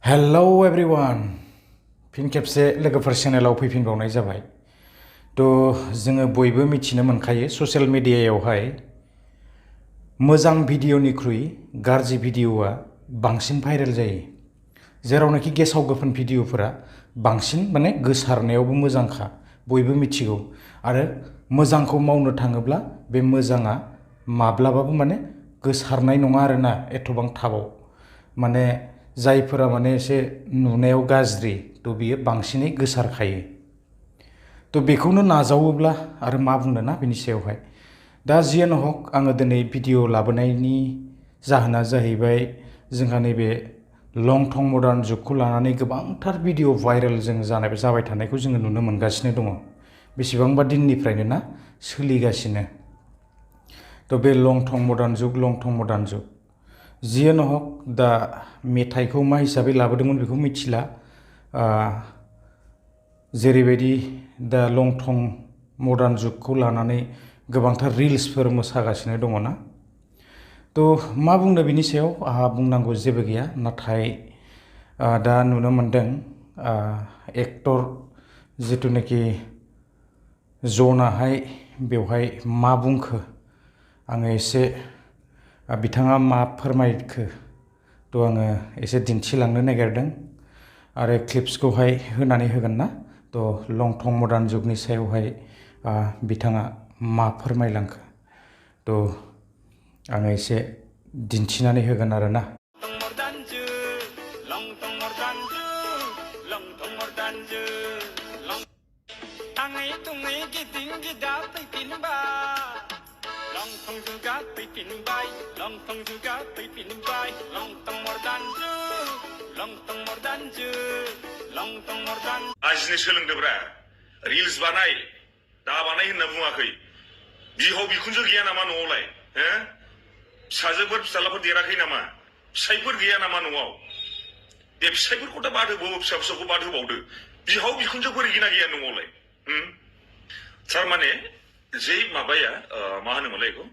Hello everyone फिन खेबसे लोगोफोर चेनेलाव फैफिनबावनाय जाबाय। जोङो बयबो मिथिनो मोनखायो ससियेल मिडियायावहाय मोजां भिडिअनिख्रुइ गाज्रि भिडिअआ बांसिन भाइरेल जायो। जेरावनाखि गेसाव गोफोन भिडिअफोरा बांसिन गोसारनायावबो मोजांखा बयबो मिथिगौ आरो मोजांखौ मावनो थाङोब्ला बे मोजाङा माब्लाबाबो गोसारनाय नङा आरोना एथबां थाबाव जायफोरा एसे नुनायाव गाज्रि बियो बांसिनै गोसारखायो। बेखौनो नाजावोब्ला आरो मा बुंनो ना बेनि सायावहाय। दा जियानो हक आङो दिनै भिडिअ लाबोनायनि जाहोना जाहैबाय जोंहा नैबे लं थं मडार्न जुगखौ लानानै गोबांथार भिडिअ भाइरेल जों जाबाय थानायखौ जोङो नुनो मोनगासिनो दङ। बेसेबांबा दिननिफ्रायनो ना सोलिगासिनो। बे लं थं मडार्न जुग जियानो हक दा मेथाइखौ मा हिसाबै लाबोदोंमोन बेखौ मिथिला। जेरैबायदि दा लं थं मडार्न जुगखौ लानानै गोबांथार रिल्सफोर मोसागासिनो दङ ना। मा बुंनो बिनि सायाव आंहा बुंनांगौ जेबो गैया। नाथाय दा नुनो मोनदों एक्टर जिथुनाखि जनाहाय बेवहाय मा बुंखो आङो एसे बिथाङा मा फोरमायखो आङो एसे दिन्थिलांनो नागिरदों आरो क्लिप्सखौहाय होनानै होगोन ना। लं थं मडार्न जुगनि सायावहाय बिथाङा मा फोरमायलांखो आङो एसे दिन्थिनानै होगोन आरो ना। आजिनो सोलोंदोब्रा रिल्स बानाय दा बानाय होनना बुङाखै। बिहाव बिखुनजो गैया नामा न'आवलाय? फिसाजोफोर फिसालाफोर देराखै नामा? फिसाइफोर गैया नामा न'आव? दे फिसाइफोरखौ दा बाद होबावो, फिसा फिसौखौ बाद होबावदो। बिहाव बिखुनजोफोर गैया गैया न'आवलाय? थारमाने जे माबाया मा होनोमोनलाय बेखौ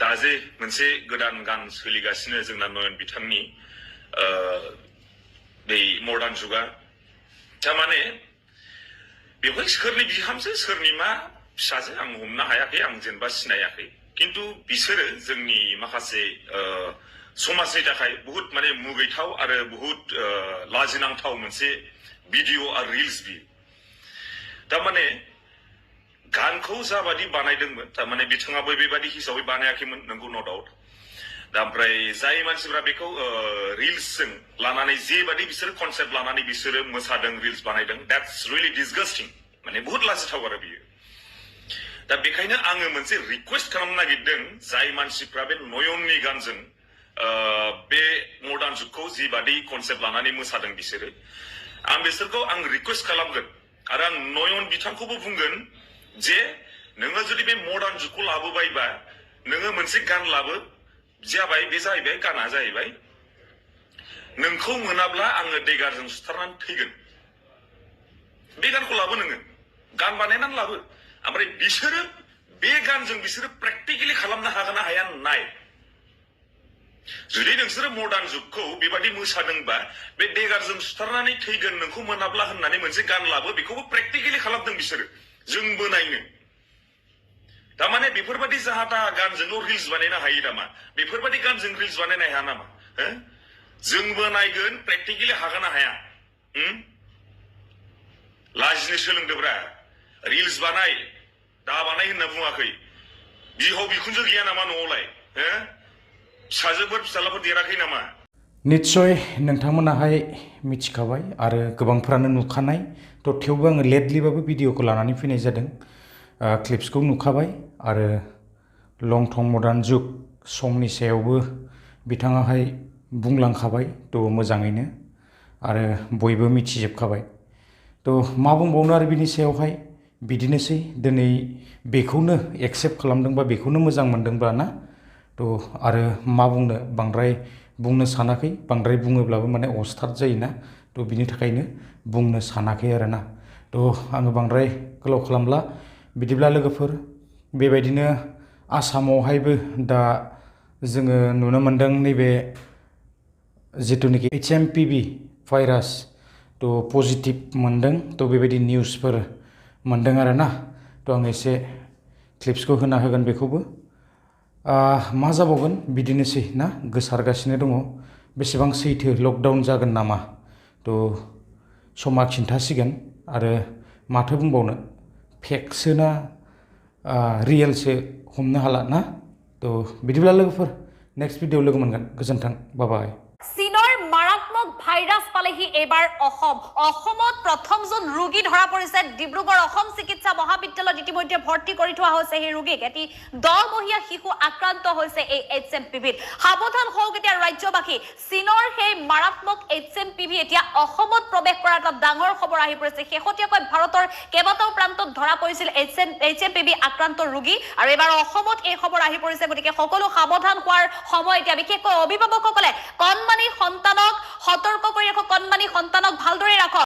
दा जे मोनसे गोदान गान सोलिगासिनो जोंना नयन बिथांनि बे मडार्न जुगा थारमाने बेवहाय सोरनि बिहामजो सोरनि मा फिसाजो आं हमनो हायाखै, आं जेनेबा सिनायाखै। किन्तु बिसोरो जोंनि माखासे समाजनि थाखाय बुहुत मुगैथाव आरो बुहुत लाजिनांथाव मोनसे भिडिअ आरो रिल्स बियो। थारमाने गानखौ जाबादि बानायदोंमोन थारमाने बिथाङाबो बेबादि हिसाबै बानायाखैमोन नंगौ न' डाउट। दा ओमफ्राय जाय मानसिफ्रा बेखौ रिल्सजों लानानै जेबादि बिसोरो कनसेप्ट लानानै बिसोरो मोसादों रिल्स बानायदों द्याट्स रियेलि डिसगास्टिं। बुहुत लाजिथाव आरो बियो। दा बेखायनो आङो मोनसे रिकुवेस्ट खालामनो नागिरदों जाय मानसिफ्रा बे नयननि गानजों बे मडार्न जुगखौ जिबादि कनसेप्ट लानानै मोसादों बिसोरो आं बिसोरखौ रिकुवेस्ट खालामगोन आरो आं नयन बिथांखौबो बुंगोन जे नोङो जुदि बे मडार्न जुगखौ लाबोबायबा नोङो मोनसे गान लाबो जाबाय। बे जाहैबाय गाना जाहैबाय नोंखौ मोनाब्ला आङो दैगारजों सुथारनानै थैगोन। बे गानखौ लाबो, नोङो गान बानायनानै लाबो। ओमफ्राय बिसोरो बे गानजों बिसोरो प्रेक्टिकेलि खालामनो हागोन ना हाया नाय। जुदि नोंसोरो मडार्न जुगखौ बेबादि मोसादोंबा बे दैगारजों सुथारनानै थैगोन नोंखौ मोनाब्ला होननानै मोनसे गान लाबो, बेखौबो प्रेक्टिकेलि खालामदों बिसोरो। जोंबो नायनो। थारमाने बेफोरबादि जाहा ताहा गानजोंल' रिल्स बानायनो हायो नामा? बेफोरबादि गानजों रिल्स बानायनो हाया नामा? जोंबो नायगोन प्रेक्टिकेलि हागोन ना हाया। लाजिनो सोलोंदोब्रा रिल्स बानाय दा बानाय होनना बुङाखै। बिहाव बिखुनजो गैया नामा न'आवलाय? फिसाजोफोर फिसालाफोर देराखै नामा? निस्सय नोंथांमोनाहाय मिथिखाबाय आरो गोबांफ्रानो नुखानाय। थेवबो आङो लेटलिबाबो भिडिअखौ लानानै फैनाय जादों। क्लिप्सखौ नुखाबाय आरो लं थं मडार्न जुग संनि सायावबो बिथाङाहाय बुंलांखाबाय मोजाङैनो आरो बयबो मिथिजोबखाबाय। मा बुंबावनो आरो बिनि सायावहाय बिदिनोसै। दिनै बेखौनो एक्सेप्ट खालामदोंबा बेखौनो मोजां मोनदोंबा ना आरो मा बुंनो बांद्राय बुंनो सानाखै। बांद्राय बुङोब्लाबो अस्थाद जायोना। बिनि थाखायनो बुंनो सानाखै आरो ना। आङो बांद्राय गोलाव खालामला। बिदिब्ला लोगोफोर बेबायदिनो आसामावहायबो दा जोङो नुनो मोनदों नैबे जिथुनाखि HMPV भाइरास तो पजिटिभ मोनदों तो बेबायदि निउसफोर मोनदों आरोना तो आं एसे क्लिप्सखौ होना होगोन बेखौबो मा जाबावगोन बिदिनोसै ना गोसारगासिनो दङ बेसेबां सैथो लकडाउन जागोन नामा तो समा खिन्थासिगोन आरो माथो बुंबावनो फेकसो ना रियेलसो हमनो हाला ना तो बिदिब्ला लोगोफोर नेक्स्ट भिडिअ लोगो मोनगोन गोजोन्थों बाय बाय চীনৰ মাৰাত্মক ভাইৰাছ পালেহি এইবাৰ অসমত প্ৰথমজন ৰোগী ধৰা পৰিছে ডিব্ৰুগড় অসম চিকিৎসা মহাবিদ্যালয়ত ইতিমধ্যে ভৰ্তি কৰি থোৱা হৈছে এই ৰোগীক এটি 10 মহীয়া শিশু আক্ৰান্ত হৈছে এই HMPVত সাৱধান হওক এতিয়া ৰাজ্যবাসী চীনৰ সেই মাৰাত্মক HMPV এতিয়া অসমত প্ৰৱেশ কৰাৰ এটা ডাঙৰ খবৰ আহি পৰিছে শেহতীয়াকৈ ভাৰতৰ কেইবাটাও প্ৰান্তত ধৰা পৰিছিল HMPV আক্ৰান্ত ৰোগী আৰু এবাৰ অসমত এই খবৰ আহি পৰিছে গতিকে সকলো সাৱধান হোৱাৰ সময় এতিয়া বিশেষকৈ অভিভাৱকসকলে কণমানি সন্তানক সতৰ্ক কৰি ৰাখক কণমানি সন্তানক ভালদৰে ৰাখক